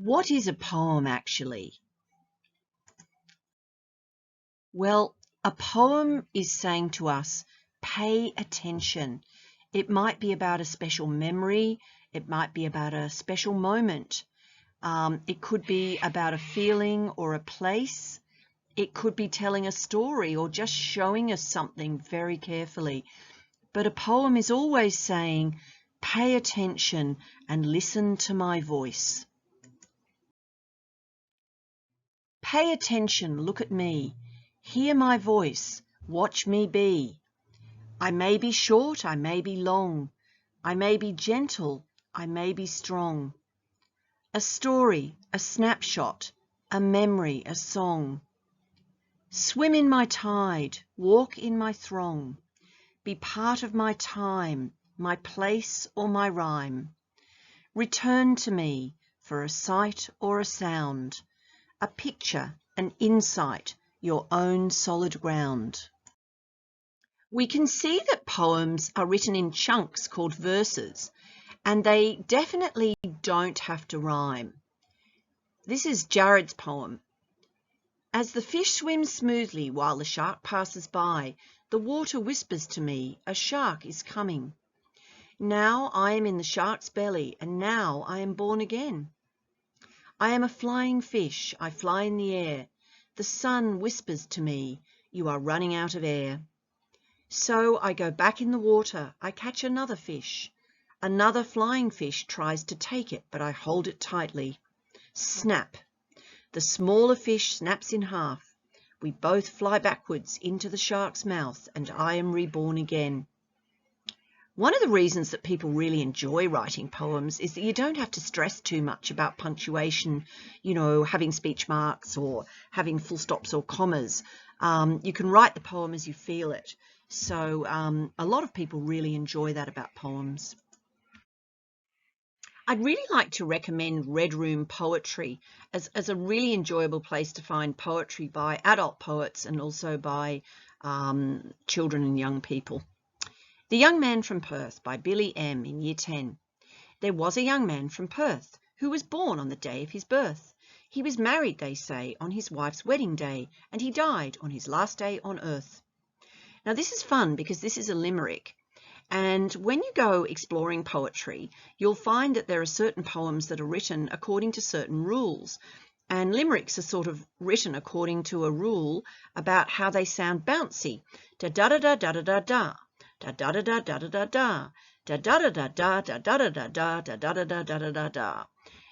What is a poem actually? Well, a poem is saying to us, pay attention. It might be about a special memory. It might be about a special moment. It could be about a feeling or a place. It could be telling a story or just showing us something very carefully. But a poem is always saying, pay attention and listen to my voice. Pay attention, look at me. Hear my voice, watch me be. I may be short, I may be long. I may be gentle, I may be strong. A story, a snapshot, a memory, a song. Swim in my tide, walk in my throng. Be part of my time, my place or my rhyme. Return to me for a sight or a sound, a picture, an insight, your own solid ground. We can see that poems are written in chunks called verses, and they definitely don't have to rhyme. This is Jared's poem. As the fish swims smoothly while the shark passes by, the water whispers to me, a shark is coming. Now I am in the shark's belly, and now I am born again. I am a flying fish, I fly in the air. The sun whispers to me, you are running out of air. So I go back in the water, I catch another fish. Another flying fish tries to take it, but I hold it tightly. Snap! The smaller fish snaps in half. We both fly backwards into the shark's mouth, and I am reborn again. One of the reasons that people really enjoy writing poems is that you don't have to stress too much about punctuation, having speech marks or having full stops or commas. You can write the poem as you feel it. So a lot of people really enjoy that about poems. I'd really like to recommend Red Room Poetry as a really enjoyable place to find poetry by adult poets and also by children and young people. The Young Man from Perth by Billy M. in Year 10. There was a young man from Perth who was born on the day of his birth. He was married, they say, on his wife's wedding day, and he died on his last day on earth. Now this is fun because this is a limerick. And when you go exploring poetry, you'll find that there are certain poems that are written according to certain rules. And limericks are sort of written according to a rule about how they sound bouncy. Da-da-da-da-da-da-da. Da-da-da-da-da-da-da. Da-da-da-da-da-da-da-da-da. Da-da-da-da-da-da-da.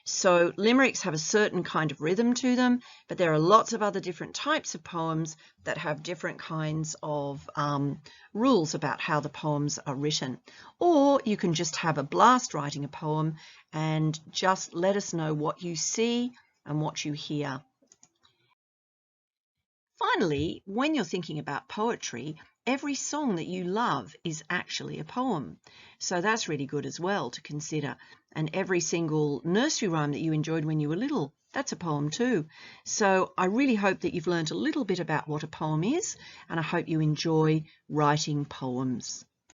So limericks have a certain kind of rhythm to them, but there are lots of other different types of poems that have different kinds of rules about how the poems are written. Or you can just have a blast writing a poem and just let us know what you see and what you hear. Finally, when you're thinking about poetry, every song that you love is actually a poem. So that's really good as well to consider. And every single nursery rhyme that you enjoyed when you were little, that's a poem too. So I really hope that you've learned a little bit about what a poem is, and I hope you enjoy writing poems.